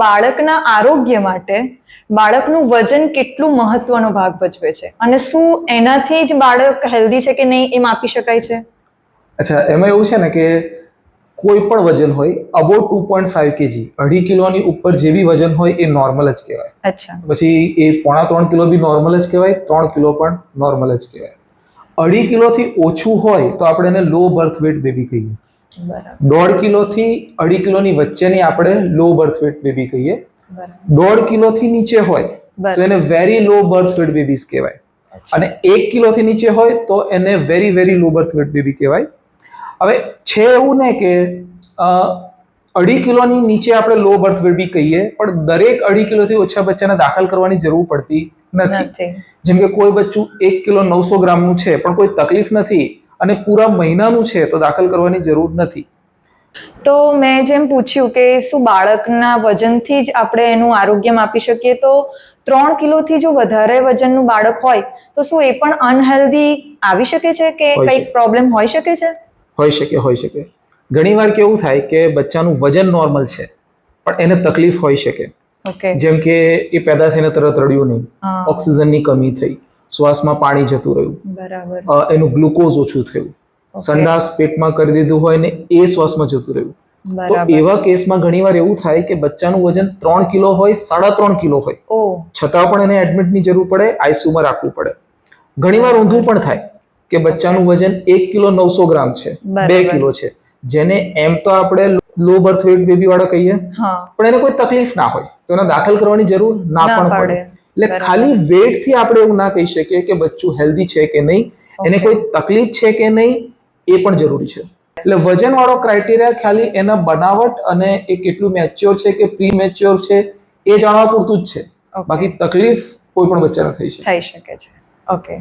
બાળકના આરોગ્ય માટે બાળકનું વજન કેટલું મહત્વનો ભાગ ભજવે છે અને શું એનાથી જ બાળક હેલ્ધી છે કે નહીં એ માપી શકાય છે? અચ્છા, એમાં એવું છે ને કે કોઈ પણ વજન હોય અબો 2.5 kg, 2.5 કિલોની ઉપર જે બી વજન હોય એ નોર્મલ જ કહેવાય. અચ્છા. પછી એ 3.5 કિલો બી નોર્મલ જ કહેવાય, 3 કિલો પણ નોર્મલ જ કહેવાય. 2.5 કિલોથી ઓછું હોય તો આપણે એને લો બર્થ વેટ બેબી કહીએ. બરાબર. 1.5 કિલોથી 2.5 કિલોની વચ્ચેની આપણે લો બર્થ વેટ બેબી કહીએ. બરાબર. 1.5 કિલોથી નીચે હોય તો એને very low birth weight babies કહેવાય. અને 1 કિલોથી નીચે હોય તો એને very very low birth weight baby કહેવાય. હવે છે એવું ને કે 2.5 કિલોની નીચે આપણે લો બર્થ બેબી કહીએ, પણ દરેક 2.5 કિલોથી ઓછા બચ્ચાને દાખલ કરવાની જરૂર પડતી નથી. જેમ કે કોઈ બચ્ચું 1 કિલો 900 ગ્રામનું છે પણ કોઈ તકલીફ નથી અને પૂરા મહિનાનું છે તો દાખલ કરવાની જરૂર નથી. તો મેં જેમ પૂછ્યું કે શું બાળકના વજનથી જ આપણે એનું આરોગ્ય માપી શકીએ, તો 3 કિલોથી જો વધારે વજનનું બાળક હોય તો શું એ પણ અનહેલ્ધી આવી શકે છે કે કંઈક પ્રોબ્લેમ હોઈ શકે છે? હોઈ શકે. ઘણીવાર કેવું થાય કે બચ્ચાનું વજન નોર્મલ છે પણ એને તકલીફ હોઈ શકે. જેમ કે એ પેદા થઈને તરત રડ્યું નહીં, ઓક્સિજનની કમી થઈ, શ્વાસમાં પાણી જતું રહ્યું, બરાબર, એનું ગ્લુકોઝ ઓછું થયું, સંડાસ પેટમાં કરી દીધું હોય ને એ શ્વાસમાં જતું રહ્યું. તો એવા કેસમાં ઘણીવાર એવું થાય કે બચ્ચાનું વજન 3 કિલો હોય, 3.5 કિલો હોય, છતાં પણ એને એડમિટની જરૂર પડે, આઈસીયુમાં રાખવું પડે. ઘણીવાર ઊંધું પણ થાય કે બચ્ચાનું વજન 1 કિલો 900 ગ્રામ છે, 2 કિલો છે, જેને એમ તો આપણે લો બર્થ વેટ બેબી વાળા કહીએ, પણ એને કોઈ તકલીફ ના હોય તો એને દાખલ કરવાની જરૂર ના પણ પડે. એટલે ખાલી વેટ થી આપણે એવું ના કહી શકીએ કે બચ્ચું હેલ્ધી છે કે નહીં, એને કોઈ તકલીફ છે કે નહીં એ પણ જરૂરી છે. એટલે વજન વાળો ક્રાઇટેરિયા ખાલી એના બનાવટ અને એ કેટલું મેચ્યોર છે કે પ્રી મેચ્યોર છે એ જાણવા પૂરતું જ છે. બાકી તકલીફ કોઈ પણ બચ્ચાને થઈ શકે છે. ઓકે.